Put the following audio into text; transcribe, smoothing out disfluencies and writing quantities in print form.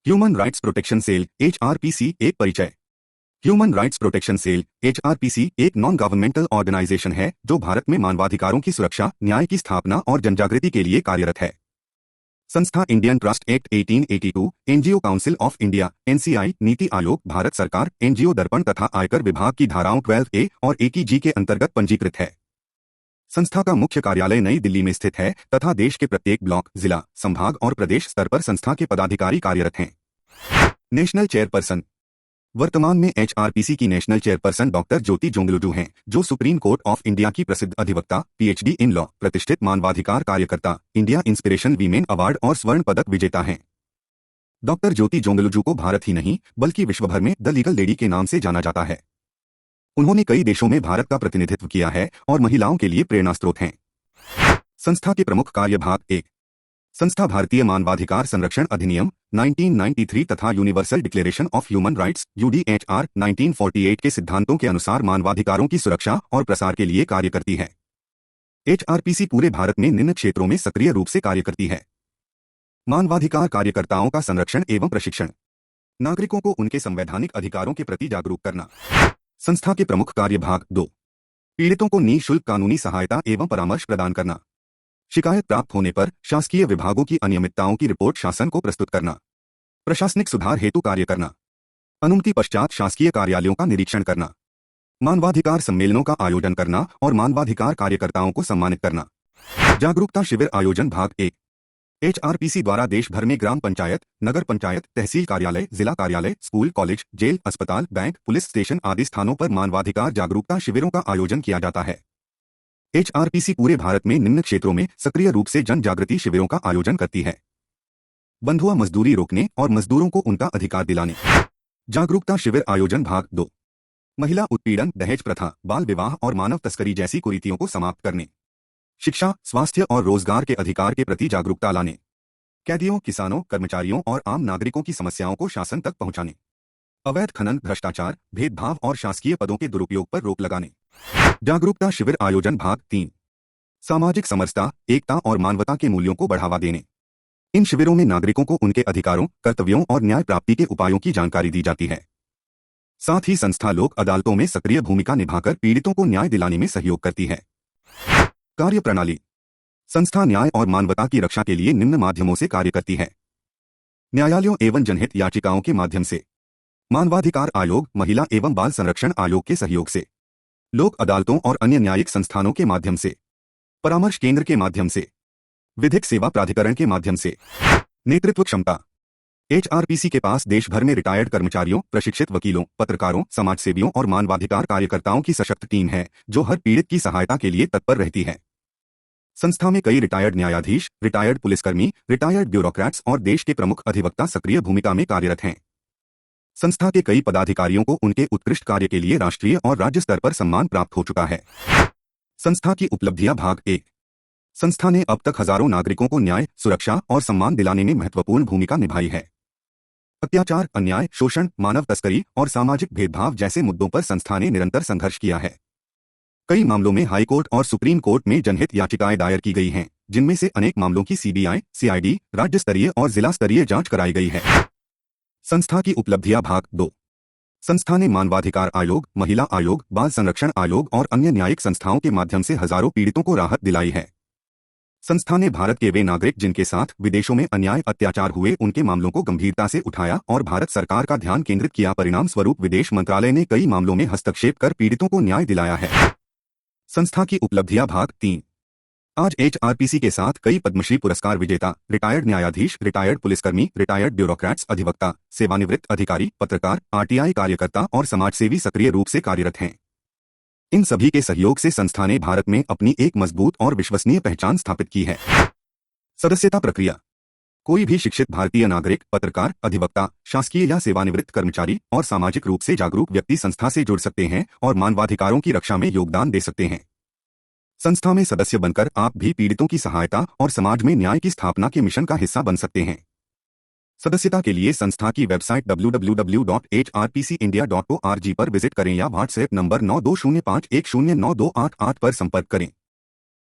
Human rights protection cell HRPC एक परिचय। Human rights protection cell HRPC एक non governmental organisation है जो भारत में मानवाधिकारों की सुरक्षा, न्याय की स्थापना और जनजागृति के लिए कार्यरत है। संस्था Indian trust act 1882, NGO council of India NCI, NITI Aayog, Bharat सरकार, एनजीओ दर्पण तथा आयकर विभाग की धाराओं 12A और 21G के अंतर्गत पंजीकृत है। संस्था का मुख्य कार्यालय नई दिल्ली में स्थित है तथा देश के प्रत्येक ब्लॉक, जिला, संभाग और प्रदेश स्तर पर संस्था के पदाधिकारी कार्यरत हैं। National chairperson. वर्तमान में HRPC की नेशनल चेयरपर्सन डॉक्टर ज्योति जोंगलुजू हैं, जो सुप्रीम कोर्ट ऑफ इंडिया की प्रसिद्ध अधिवक्ता, PhD इन लॉ, प्रतिष्ठित मानवाधिकार कार्यकर्ता, इंडिया इंस्पिरेशन वीमेन अवार्ड और स्वर्ण पदक विजेता हैं। डॉक्टर ज्योति जोंगलुजू को भारत ही नहीं बल्कि विश्वभर में द लीगल लेडी के नाम से जाना जाता है। उन्होंने कई देशों में भारत का प्रतिनिधित्व किया है और महिलाओं के लिए प्रेरणा स्रोत हैं। संस्था के प्रमुख कार्य भाग 1। संस्था भारतीय मानवाधिकार संरक्षण अधिनियम 1993 तथा universal declaration of human rights UDHR 1948 के सिद्धांतों के अनुसार मानवाधिकारों की सुरक्षा और प्रसार के लिए कार्य करती है। HRPC पूरे भारत में निम्न क्षेत्रों में सक्रिय रूप से कार्य करती है। मानवाधिकार कार्यकर्ताओं का संरक्षण एवं प्रशिक्षण, नागरिकों को उनके संवैधानिक अधिकारों के प्रति जागरूक करना। संस्था के प्रमुख कार्य भाग 2। पीड़ितों को निःशुल्क कानूनी सहायता एवं परामर्श प्रदान करना। शिकायत प्राप्त होने पर शासकीय विभागों की अनियमितताओं की रिपोर्ट शासन को प्रस्तुत करना। प्रशासनिक सुधार हेतु कार्य करना। अनुमति पश्चात शासकीय कार्यालयों का निरीक्षण करना। मानवाधिकार सम्मेलनों का आयोजन करना और मानवाधिकार कार्यकर्ताओं को सम्मानित करना। जागरूकता शिविर आयोजन भाग 1। HRPC द्वारा देश भर में ग्राम पंचायत, नगर पंचायत, तहसील कार्यालय, जिला कार्यालय, स्कूल, कॉलेज, जेल, अस्पताल, बैंक, पुलिस स्टेशन आदि स्थानों पर मानवाधिकार जागरूकता शिविरों का आयोजन किया जाता है। HRPC पूरे भारत में निम्न क्षेत्रों में सक्रिय रूप से जन जागृति शिविरों का आयोजन करती है। बंधुआ मजदूरी रोकने और मजदूरों को उनका अधिकार दिलाने। जागरूकता शिविर आयोजन भाग 2। महिला उत्पीड़न, दहेज प्रथा, बाल विवाह और मानव तस्करी जैसी कुरीतियों को समाप्त करने। शिक्षा, स्वास्थ्य और रोजगार के अधिकार के प्रति जागरूकता लाने। कैदियों, किसानों, कर्मचारियों और आम नागरिकों की समस्याओं को शासन तक पहुंचाने। अवैध खनन, भ्रष्टाचार, भेदभाव और शासकीय पदों के दुरुपयोग पर रोक लगाने। जागरूकता शिविर आयोजन भाग 3। सामाजिक समरसता, एकता और मानवता के मूल्यों को बढ़ावा देने। इन शिविरों में नागरिकों को उनके अधिकारों, कर्तव्यों और न्याय प्राप्ति के उपायों की जानकारी दी जाती है। साथ ही संस्था लोक अदालतों में सक्रिय भूमिका निभाकर पीड़ितों को न्याय दिलाने में सहयोग करती है। कार्य प्रणाली। संस्था न्याय और मानवता की रक्षा के लिए निम्न माध्यमों से कार्य करती है। न्यायालयों एवं जनहित याचिकाओं के माध्यम से, मानवाधिकार आयोग, महिला एवं बाल संरक्षण आयोग के सहयोग से, लोक अदालतों और अन्य न्यायिक संस्थानों के माध्यम से, परामर्श केंद्र के माध्यम से, विधिक सेवा प्राधिकरण के माध्यम से। नेतृत्व क्षमता। HRPC के पास देश भर में रिटायर्ड कर्मचारियों, प्रशिक्षित वकीलों, पत्रकारों, समाजसेवियों और मानवाधिकार कार्यकर्ताओं की सशक्त टीम है जो हर पीड़ित की सहायता के लिए तत्पर रहती है। संस्था में कई रिटायर्ड न्यायाधीश, रिटायर्ड पुलिसकर्मी, रिटायर्ड ब्यूरोक्रेट्स और देश के प्रमुख अधिवक्ता सक्रिय भूमिका में कार्यरत हैं। संस्था के कई पदाधिकारियों को उनके उत्कृष्ट कार्य के लिए राष्ट्रीय और राज्य स्तर पर सम्मान प्राप्त हो चुका है। संस्था की उपलब्धियां भाग 1। संस्था ने अब तक हजारों नागरिकों को न्याय, सुरक्षा और सम्मान दिलाने में महत्वपूर्ण भूमिका निभाई है। अत्याचार, अन्याय, शोषण, मानव तस्करी और सामाजिक भेदभाव जैसे मुद्दों पर संस्था ने निरंतर संघर्ष किया है। कई मामलों में हाई कोर्ट और सुप्रीम कोर्ट में जनहित याचिकाएं दायर की गई हैं, जिनमें से अनेक मामलों की CBI, CID, राज्य स्तरीय और जिला स्तरीय जांच कराई गई है। संस्था की उपलब्धियां भाग 2। संस्था ने मानवाधिकार आयोग, महिला आयोग, बाल संरक्षण आयोग और अन्य न्यायिक संस्थाओं के माध्यम से हजारों पीड़ितों को राहत दिलाई है। संस्था ने भारत के वे नागरिक जिनके साथ विदेशों में अन्याय, अत्याचार हुए, उनके मामलों को गंभीरता से उठाया और भारत सरकार का ध्यान केंद्रित किया। परिणाम स्वरूप विदेश मंत्रालय ने कई मामलों में हस्तक्षेप कर पीड़ितों को न्याय दिलाया है। संस्था की उपलब्धियां भाग 3। आज HRPC के साथ कई पद्मश्री पुरस्कार विजेता, रिटायर्ड न्यायाधीश, रिटायर्ड पुलिसकर्मी, रिटायर्ड ब्यूरोक्रेट्स, अधिवक्ता, सेवानिवृत्त अधिकारी, पत्रकार, RTI कार्यकर्ता और समाजसेवी सक्रिय रूप से कार्यरत हैं। इन सभी के सहयोग से संस्था ने भारत में अपनी एक मजबूत और विश्वसनीय पहचान स्थापित की है। सदस्यता प्रक्रिया। कोई भी शिक्षित भारतीय नागरिक, पत्रकार, अधिवक्ता, शासकीय या सेवानिवृत्त कर्मचारी और सामाजिक रूप से जागरूक व्यक्ति संस्था से जुड़ सकते हैं और मानवाधिकारों की रक्षा में योगदान दे सकते हैं। संस्था में सदस्य बनकर आप भी पीड़ितों की सहायता और समाज में न्याय की स्थापना के मिशन का हिस्सा बन सकते हैं। सदस्यता के लिए संस्था की वेबसाइट www.hrpcindia.org पर विजिट करें या व्हाट्सएप नंबर 9205109288 पर संपर्क करें।